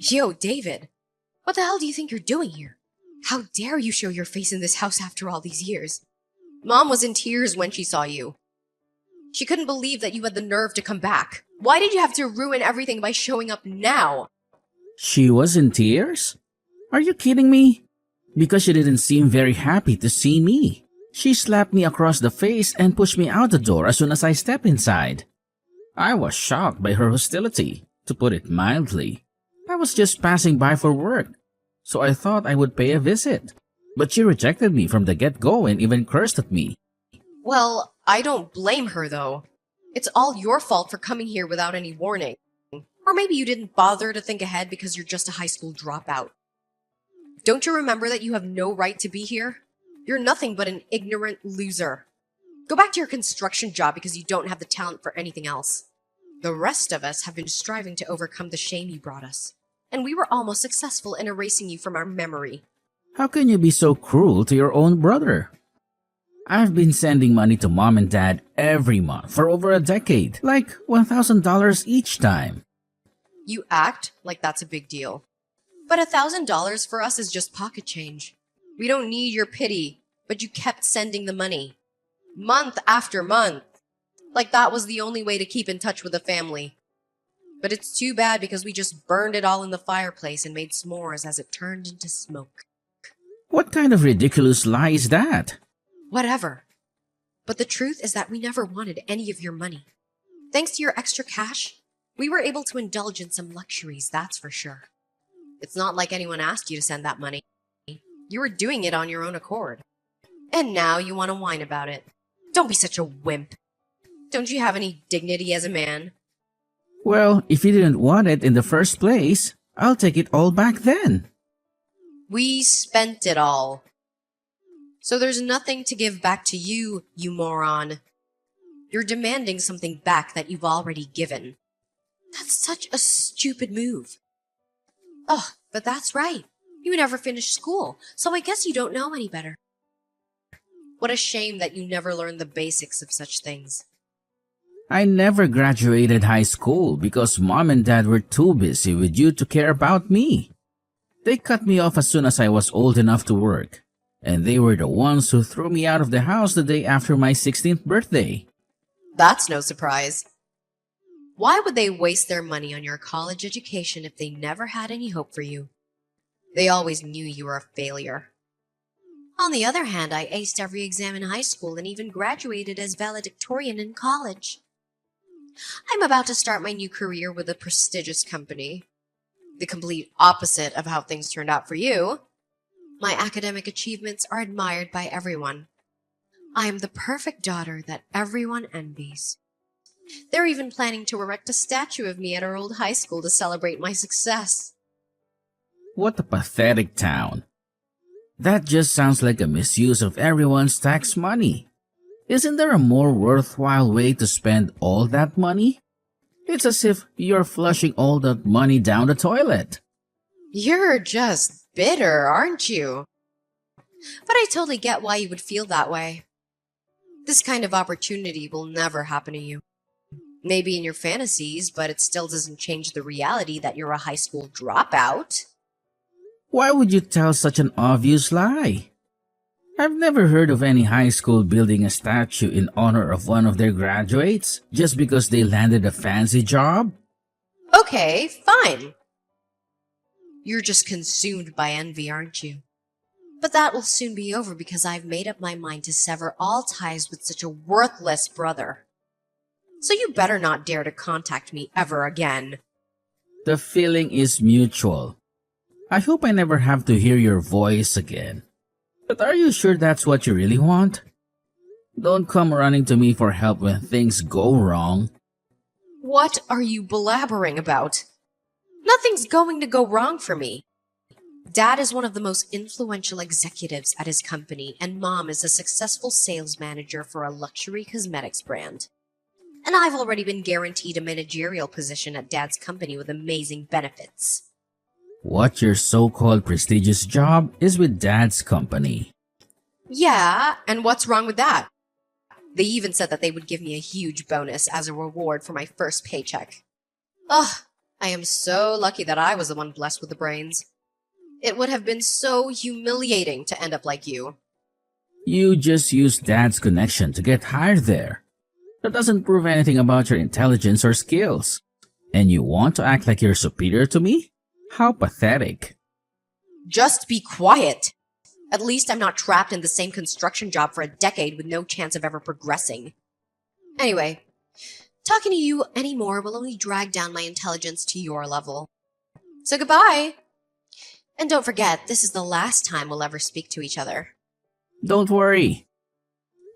Yo, David, what the hell do you think you're doing here? How dare you show your face in this house after all these years? Mom was in tears when she saw you. She couldn't believe that you had the nerve to come back. Why did you have to ruin everything by showing up now? She was in tears? Are you kidding me? Because she didn't seem very happy to see me. She slapped me across the face and pushed me out the door as soon as I stepped inside. I was shocked by her hostility, to put it mildly. I was just passing by for work, so I thought I would pay a visit. But she rejected me from the get-go and even cursed at me. Well, I don't blame her, though. It's all your fault for coming here without any warning. Or maybe you didn't bother to think ahead because you're just a high school dropout. Don't you remember that you have no right to be here? You're nothing but an ignorant loser. Go back to your construction job because you don't have the talent for anything else. The rest of us have been striving to overcome the shame you brought us, and we were almost successful in erasing you from our memory. How can you be so cruel to your own brother? I've been sending money to mom and dad every month for over a decade, like $1,000 each time. You act like that's a big deal. But $1,000 for us is just pocket change. We don't need your pity, but you kept sending the money. Month after month. Like that was the only way to keep in touch with the family. But it's too bad because we just burned it all in the fireplace and made s'mores as it turned into smoke. What kind of ridiculous lie is that? Whatever. But the truth is that we never wanted any of your money. Thanks to your extra cash, we were able to indulge in some luxuries, that's for sure. It's not like anyone asked you to send that money. You were doing it on your own accord. And now you want to whine about it. Don't be such a wimp. Don't you have any dignity as a man? Well, if you didn't want it in the first place, I'll take it all back then. We spent it all. So there's nothing to give back to you, you moron. You're demanding something back that you've already given. That's such a stupid move. Oh, but that's right. You never finished school, so I guess you don't know any better. What a shame that you never learned the basics of such things. I never graduated high school because mom and dad were too busy with you to care about me. They cut me off as soon as I was old enough to work, and they were the ones who threw me out of the house the day after my 16th birthday. That's no surprise. Why would they waste their money on your college education if they never had any hope for you? They always knew you were a failure. On the other hand, I aced every exam in high school and even graduated as valedictorian in college. I'm about to start my new career with a prestigious company. The complete opposite of how things turned out for you. My academic achievements are admired by everyone. I am the perfect daughter that everyone envies. They're even planning to erect a statue of me at our old high school to celebrate my success. What a pathetic town. That just sounds like a misuse of everyone's tax money. Isn't there a more worthwhile way to spend all that money? It's as if you're flushing all that money down the toilet. You're just bitter, aren't you? But I totally get why you would feel that way. This kind of opportunity will never happen to you. Maybe in your fantasies, but it still doesn't change the reality that you're a high school dropout. Why would you tell such an obvious lie? I've never heard of any high school building a statue in honor of one of their graduates just because they landed a fancy job. Okay, fine. You're just consumed by envy, aren't you? But that will soon be over because I've made up my mind to sever all ties with such a worthless brother. So you better not dare to contact me ever again. The feeling is mutual. I hope I never have to hear your voice again. But are you sure that's what you really want? Don't come running to me for help when things go wrong. What are you blabbering about? Nothing's going to go wrong for me. Dad is one of the most influential executives at his company, and Mom is a successful sales manager for a luxury cosmetics brand. And I've already been guaranteed a managerial position at Dad's company with amazing benefits. What your so-called prestigious job is with Dad's company. Yeah, and what's wrong with that? They even said that they would give me a huge bonus as a reward for my first paycheck. Ugh, I am so lucky that I was the one blessed with the brains. It would have been so humiliating to end up like you. You just used Dad's connection to get hired there. That doesn't prove anything about your intelligence or skills. And you want to act like you're superior to me? How pathetic. Just be quiet. At least I'm not trapped in the same construction job for a decade with no chance of ever progressing. Anyway, talking to you anymore will only drag down my intelligence to your level. So goodbye. And don't forget, this is the last time we'll ever speak to each other. Don't worry.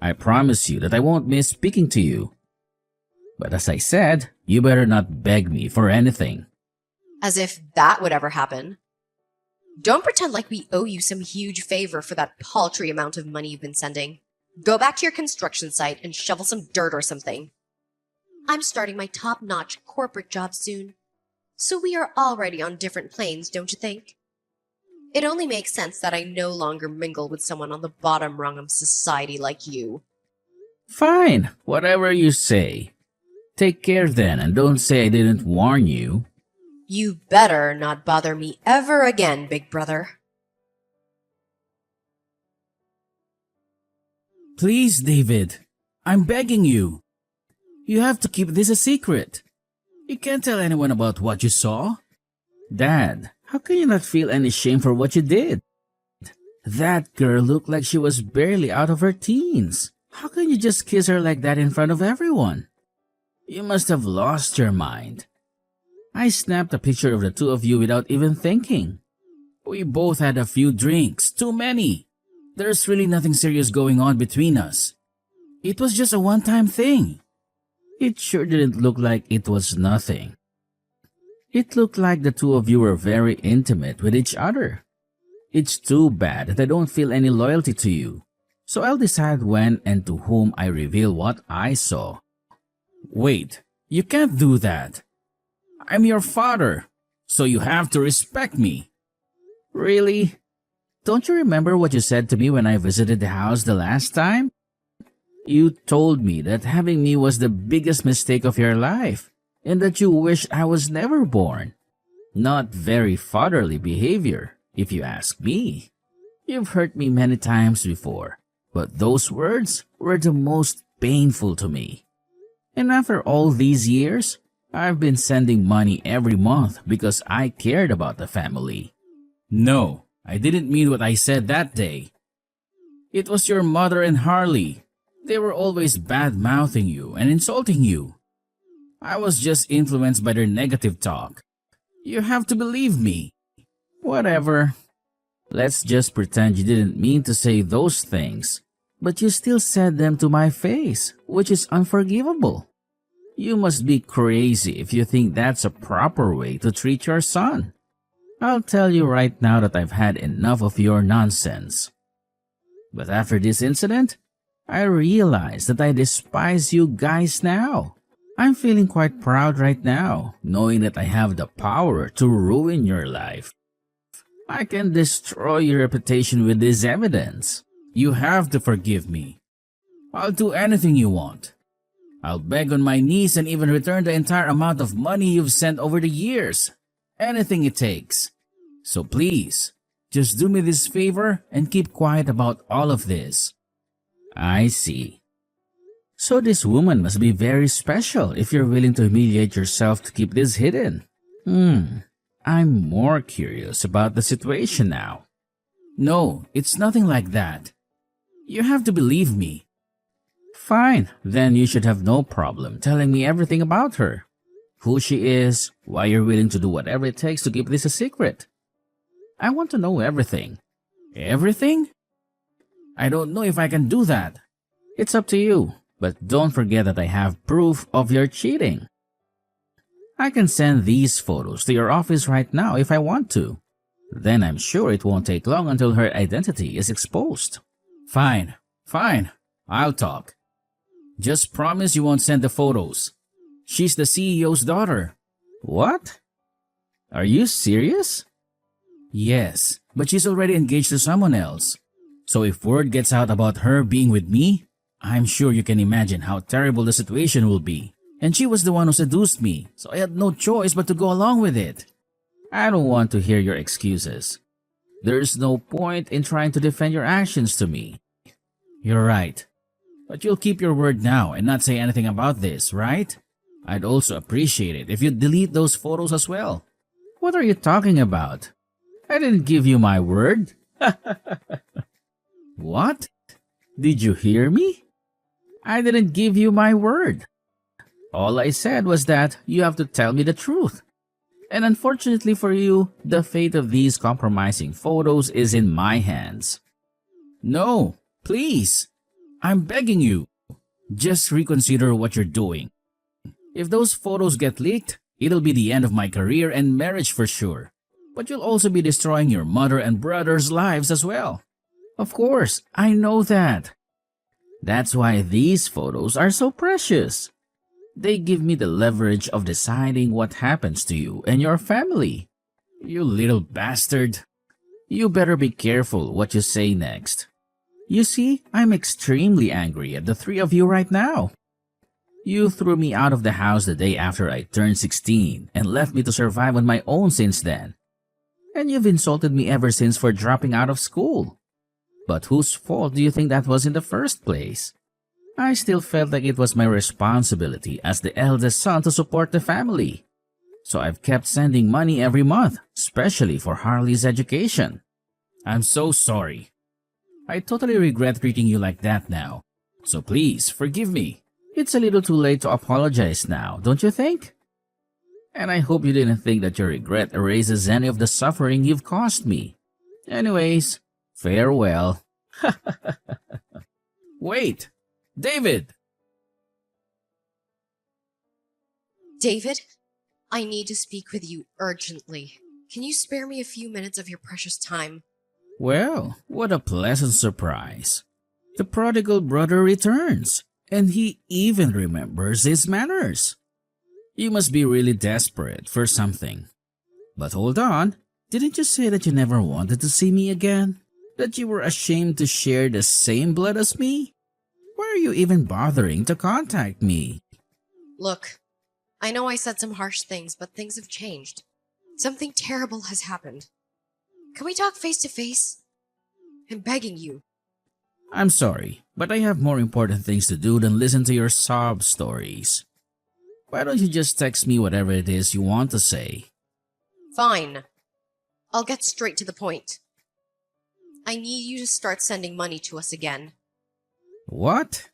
I promise you that I won't miss speaking to you. But as I said, you better not beg me for anything. As if that would ever happen. Don't pretend like we owe you some huge favor for that paltry amount of money you've been sending. Go back to your construction site and shovel some dirt or something. I'm starting my top-notch corporate job soon. So we are already on different planes, don't you think? It only makes sense that I no longer mingle with someone on the bottom rung of society like you. Fine, whatever you say. Take care then, and don't say I didn't warn you. You better not bother me ever again, big brother. Please, David. I'm begging you. You have to keep this a secret. You can't tell anyone about what you saw. Dad, how can you not feel any shame for what you did? That girl looked like she was barely out of her teens. How can you just kiss her like that in front of everyone? You must have lost your mind. I snapped a picture of the two of you without even thinking. We both had a few drinks, too many. There's really nothing serious going on between us. It was just a one-time thing. It sure didn't look like it was nothing. It looked like the two of you were very intimate with each other. It's too bad that I don't feel any loyalty to you. So I'll decide when and to whom I reveal what I saw. Wait, you can't do that. I'm your father, so you have to respect me. Really? Don't you remember what you said to me when I visited the house the last time? You told me that having me was the biggest mistake of your life, and that you wished I was never born. Not very fatherly behavior, if you ask me. You've hurt me many times before, but those words were the most painful to me. And after all these years, I've been sending money every month because I cared about the family. No, I didn't mean what I said that day. It was your mother and Harley. They were always bad-mouthing you and insulting you. I was just influenced by their negative talk. You have to believe me. Whatever. Let's just pretend you didn't mean to say those things, but you still said them to my face, which is unforgivable. You must be crazy if you think that's a proper way to treat your son. I'll tell you right now that I've had enough of your nonsense. But after this incident, I realize that I despise you guys now. I'm feeling quite proud right now, knowing that I have the power to ruin your life. I can destroy your reputation with this evidence. You have to forgive me. I'll do anything you want. I'll beg on my knees and even return the entire amount of money you've sent over the years. Anything it takes. So please, just do me this favor and keep quiet about all of this. I see. So this woman must be very special if you're willing to humiliate yourself to keep this hidden. I'm more curious about the situation now. No, it's nothing like that. You have to believe me. Fine, then you should have no problem telling me everything about her. Who she is, why you're willing to do whatever it takes to keep this a secret. I want to know everything. Everything? I don't know if I can do that. It's up to you, but don't forget that I have proof of your cheating. I can send these photos to your office right now if I want to. Then I'm sure it won't take long until her identity is exposed. Fine, I'll talk. Just promise you won't send the photos. She's the CEO's daughter. What? Are you serious? Yes, but she's already engaged to someone else. So if word gets out about her being with me, I'm sure you can imagine how terrible the situation will be. And she was the one who seduced me, so I had no choice but to go along with it. I don't want to hear your excuses. There's no point in trying to defend your actions to me. You're right. But you'll keep your word now and not say anything about this, right? I'd also appreciate it if you'd delete those photos as well. What are you talking about? I didn't give you my word. What? Did you hear me? I didn't give you my word. All I said was that you have to tell me the truth. And unfortunately for you, the fate of these compromising photos is in my hands. No, please. I'm begging you. Just reconsider what you're doing. If those photos get leaked, it'll be the end of my career and marriage for sure. But you'll also be destroying your mother and brother's lives as well. Of course, I know that. That's why these photos are so precious. They give me the leverage of deciding what happens to you and your family. You little bastard. You better be careful what you say next. You see, I'm extremely angry at the three of you right now. You threw me out of the house the day after I turned 16 and left me to survive on my own since then. And you've insulted me ever since for dropping out of school. But whose fault do you think that was in the first place? I still felt like it was my responsibility as the eldest son to support the family. So I've kept sending money every month, especially for Harley's education. I'm so sorry. I totally regret treating you like that now. So please, forgive me. It's a little too late to apologize now, don't you think? And I hope you didn't think that your regret erases any of the suffering you've caused me. Anyways, farewell. Wait! David! David, I need to speak with you urgently. Can you spare me a few minutes of your precious time? Well, what a pleasant surprise. The prodigal brother returns, and he even remembers his manners. You must be really desperate for something. But hold on, didn't you say that you never wanted to see me again? That you were ashamed to share the same blood as me? Why are you even bothering to contact me? Look, I know I said some harsh things, but things have changed. Something terrible has happened. Can we talk face to face? I'm begging you. I'm sorry, but I have more important things to do than listen to your sob stories. Why don't you just text me whatever it is you want to say? Fine. I'll get straight to the point. I need you to start sending money to us again. What?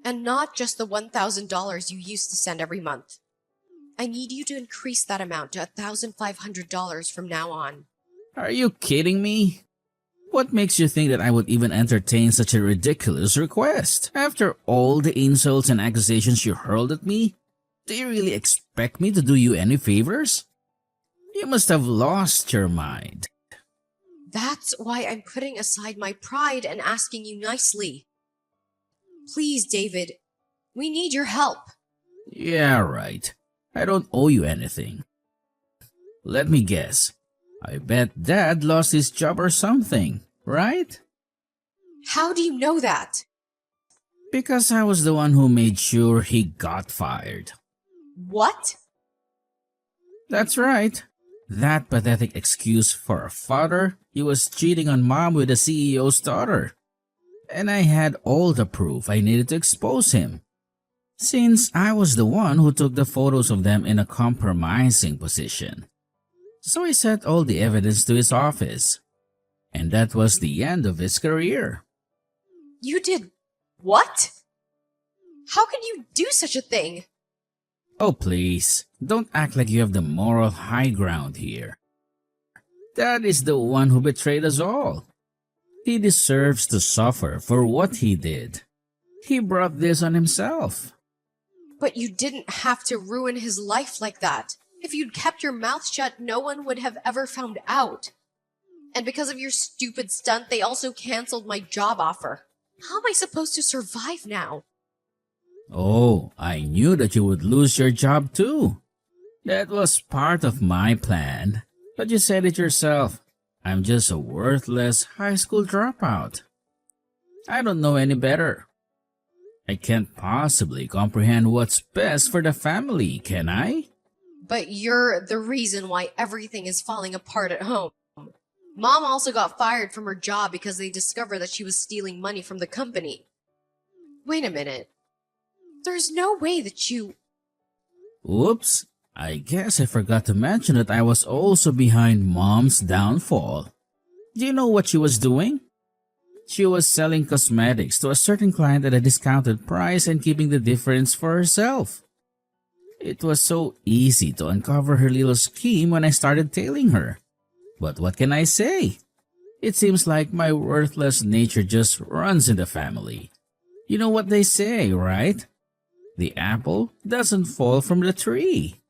And not just the $1,000 you used to send every month. I need you to increase that amount to $1,500 from now on. Are you kidding me? What makes you think that I would even entertain such a ridiculous request? After all the insults and accusations you hurled at me, do you really expect me to do you any favors? You must have lost your mind. That's why I'm putting aside my pride and asking you nicely. Please, David, we need your help. Yeah, right. I don't owe you anything. Let me guess. I bet Dad lost his job or something, right? How do you know that? Because I was the one who made sure he got fired. What? That's right. That pathetic excuse for a father, he was cheating on Mom with the CEO's daughter. And I had all the proof I needed to expose him. Since I was the one who took the photos of them in a compromising position. So I sent all the evidence to his office. And that was the end of his career. You did what? How could you do such a thing? Oh please, don't act like you have the moral high ground here. Dad is the one who betrayed us all. He deserves to suffer for what he did. He brought this on himself. But you didn't have to ruin his life like that. If you'd kept your mouth shut, no one would have ever found out. And because of your stupid stunt, they also canceled my job offer. How am I supposed to survive now? Oh, I knew that you would lose your job too. That was part of my plan. But you said it yourself. I'm just a worthless high school dropout. I don't know any better. I can't possibly comprehend what's best for the family, can I? But you're the reason why everything is falling apart at home. Mom also got fired from her job because they discovered that she was stealing money from the company. Wait a minute. There's no way that you... Oops, I guess I forgot to mention that I was also behind Mom's downfall. Do you know what she was doing? She was selling cosmetics to a certain client at a discounted price and keeping the difference for herself. It was so easy to uncover her little scheme when I started tailing her. But what can I say? It seems like my worthless nature just runs in the family. You know what they say, right? The apple doesn't fall from the tree.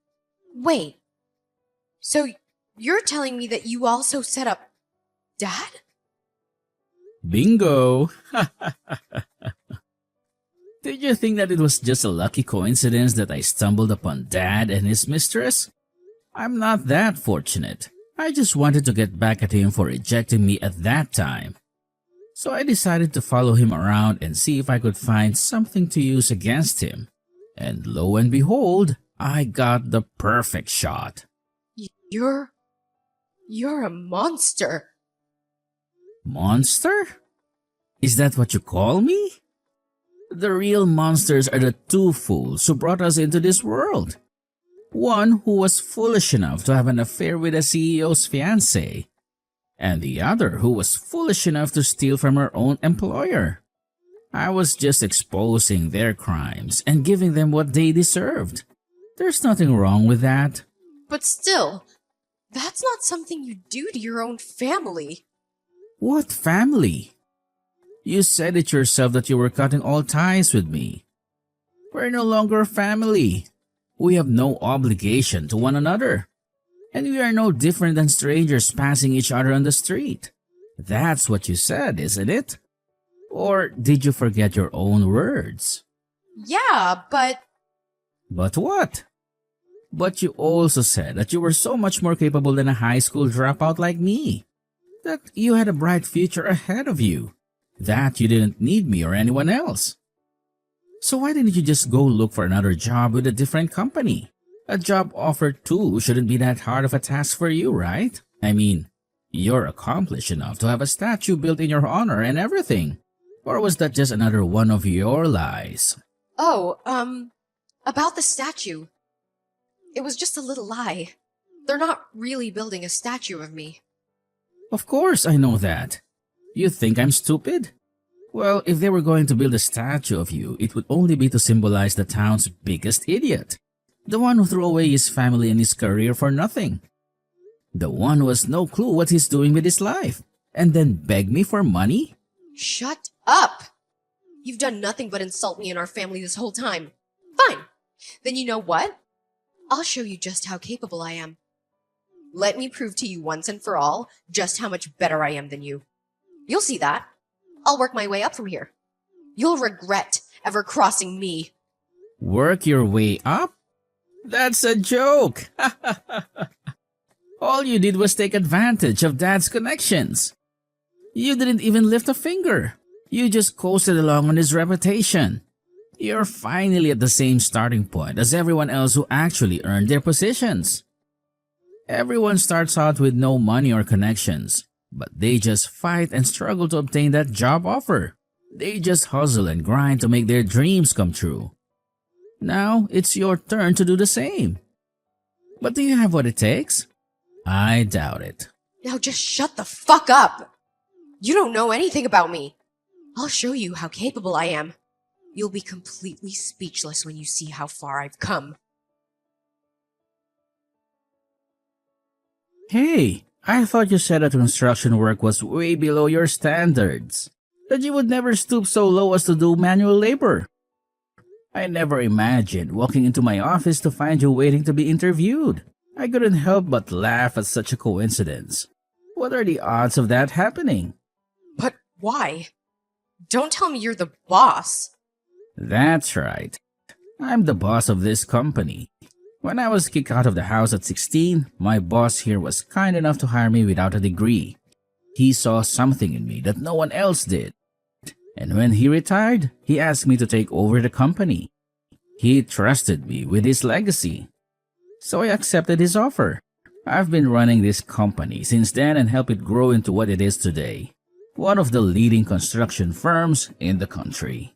Wait. So you're telling me that you also set up Dad? Bingo! Did you think that it was just a lucky coincidence that I stumbled upon Dad and his mistress? I'm not that fortunate. I just wanted to get back at him for rejecting me at that time. So I decided to follow him around and see if I could find something to use against him. And lo and behold, I got the perfect shot. You're a monster. Monster? Is that what you call me? The real monsters are the two fools who brought us into this world. One who was foolish enough to have an affair with the CEO's fiancée, and the other who was foolish enough to steal from her own employer. I was just exposing their crimes and giving them what they deserved. There's nothing wrong with that. But still, that's not something you do to your own family. What family? You said it yourself that you were cutting all ties with me. We're no longer family. We have no obligation to one another. And we are no different than strangers passing each other on the street. That's what you said, isn't it? Or did you forget your own words? Yeah, but... But what? But you also said that you were so much more capable than a high school dropout like me. That you had a bright future ahead of you. That you didn't need me or anyone else. So why didn't you just go look for another job with a different company? A job offer too shouldn't be that hard of a task for you, right? I mean, you're accomplished enough to have a statue built in your honor and everything. Or was that just another one of your lies? Oh, about the statue. It was just a little lie. They're not really building a statue of me. Of course I know that. You think I'm stupid? Well, if they were going to build a statue of you, it would only be to symbolize the town's biggest idiot. The one who threw away his family and his career for nothing. The one who has no clue what he's doing with his life. And then beg me for money? Shut up! You've done nothing but insult me and our family this whole time. Fine. Then you know what? I'll show you just how capable I am. Let me prove to you once and for all just how much better I am than you. You'll see that. I'll work my way up from here. You'll regret ever crossing me. Work your way up? That's a joke! All you did was take advantage of Dad's connections. You didn't even lift a finger. You just coasted along on his reputation. You're finally at the same starting point as everyone else who actually earned their positions. Everyone starts out with no money or connections, but they just fight and struggle to obtain that job offer. They just hustle and grind to make their dreams come true. Now it's your turn to do the same. But do you have what it takes? I doubt it. Now just shut the fuck up! You don't know anything about me. I'll show you how capable I am. You'll be completely speechless when you see how far I've come. Hey, I thought you said that construction work was way below your standards. That you would never stoop so low as to do manual labor. I never imagined walking into my office to find you waiting to be interviewed. I couldn't help but laugh at such a coincidence. What are the odds of that happening? But why? Don't tell me you're the boss. That's right. I'm the boss of this company. When I was kicked out of the house at 16, my boss here was kind enough to hire me without a degree. He saw something in me that no one else did. And when he retired, he asked me to take over the company. He trusted me with his legacy. So I accepted his offer. I've been running this company since then and helped it grow into what it is today. One of the leading construction firms in the country.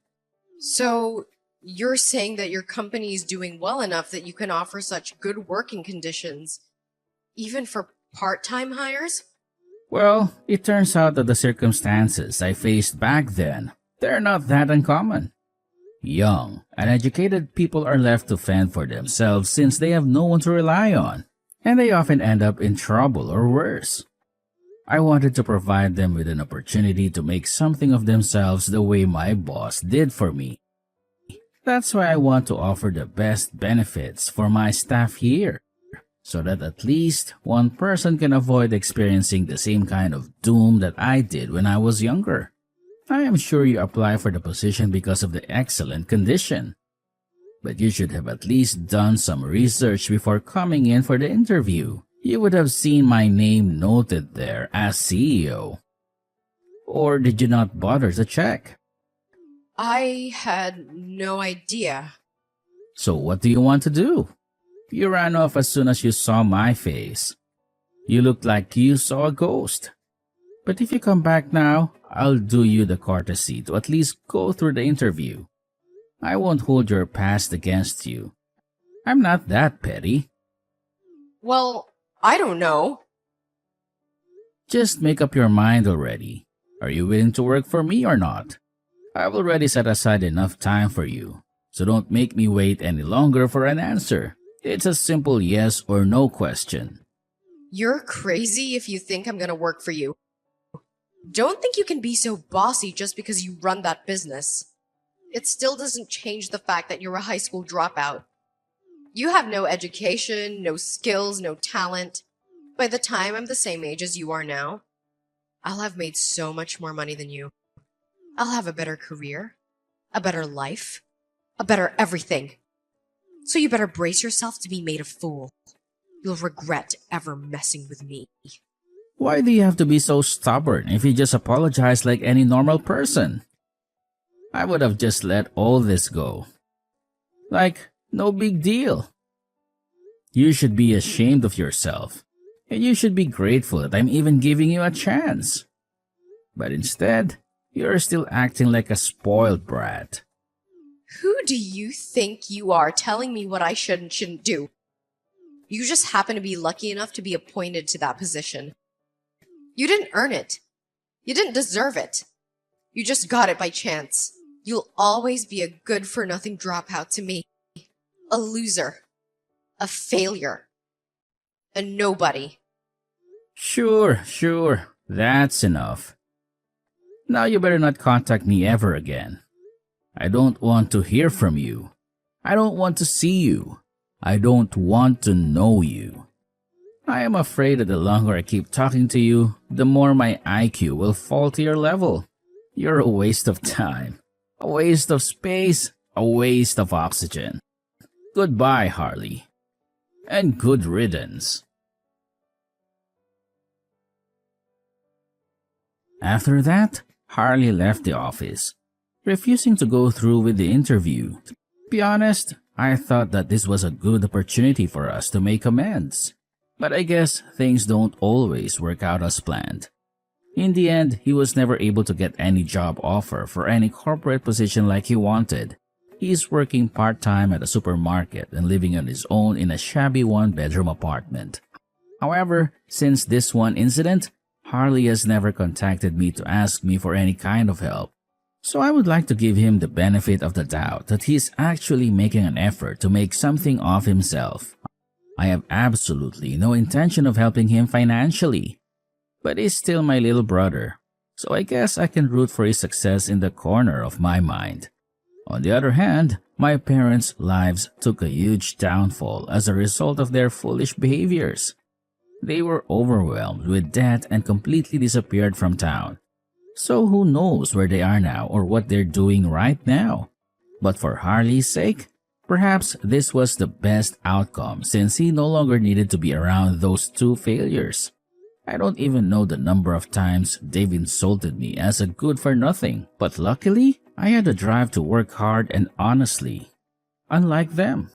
So, you're saying that your company is doing well enough that you can offer such good working conditions, even for part-time hires? Well, it turns out that the circumstances I faced back then, they're not that uncommon. Young, uneducated people are left to fend for themselves since they have no one to rely on, and they often end up in trouble or worse. I wanted to provide them with an opportunity to make something of themselves the way my boss did for me. That's why I want to offer the best benefits for my staff here, so that at least one person can avoid experiencing the same kind of doom that I did when I was younger. I am sure you apply for the position because of the excellent condition. But you should have at least done some research before coming in for the interview. You would have seen my name noted there as CEO. Or did you not bother to check? I had no idea. So what do you want to do? You ran off as soon as you saw my face. You looked like you saw a ghost. But if you come back now, I'll do you the courtesy to at least go through the interview. I won't hold your past against you. I'm not that petty. Well, I don't know. Just make up your mind already. Are you willing to work for me or not? I've already set aside enough time for you, so don't make me wait any longer for an answer. It's a simple yes or no question. You're crazy if you think I'm gonna work for you. Don't think you can be so bossy just because you run that business. It still doesn't change the fact that you're a high school dropout. You have no education, no skills, no talent. By the time I'm the same age as you are now, I'll have made so much more money than you. I'll have a better career, a better life, a better everything. So you better brace yourself to be made a fool. You'll regret ever messing with me. Why do you have to be so stubborn if you just apologize like any normal person? I would have just let all this go. Like, no big deal. You should be ashamed of yourself, and you should be grateful that I'm even giving you a chance. But instead, you're still acting like a spoiled brat. Who do you think you are telling me what I should and shouldn't do? You just happen to be lucky enough to be appointed to that position. You didn't earn it. You didn't deserve it. You just got it by chance. You'll always be a good-for-nothing dropout to me. A loser. A failure. A nobody. Sure. That's enough. Now you better not contact me ever again. I don't want to hear from you. I don't want to see you. I don't want to know you. I am afraid that the longer I keep talking to you, the more my IQ will fall to your level. You're a waste of time. A waste of space. A waste of oxygen. Goodbye, Harley. And good riddance. After that, Harley left the office, refusing to go through with the interview. To be honest, I thought that this was a good opportunity for us to make amends. But I guess things don't always work out as planned. In the end, he was never able to get any job offer for any corporate position like he wanted. He's working part-time at a supermarket and living on his own in a shabby one-bedroom apartment. However, since this one incident, Harley has never contacted me to ask me for any kind of help. So I would like to give him the benefit of the doubt that he's actually making an effort to make something of himself. I have absolutely no intention of helping him financially, but he's still my little brother, so I guess I can root for his success in the corner of my mind. On the other hand, my parents' lives took a huge downfall as a result of their foolish behaviors. They were overwhelmed with debt and completely disappeared from town. So who knows where they are now or what they're doing right now? But for Harley's sake, perhaps this was the best outcome since he no longer needed to be around those two failures. I don't even know the number of times they've insulted me as a good for nothing, but luckily, I had a drive to work hard and honestly. Unlike them,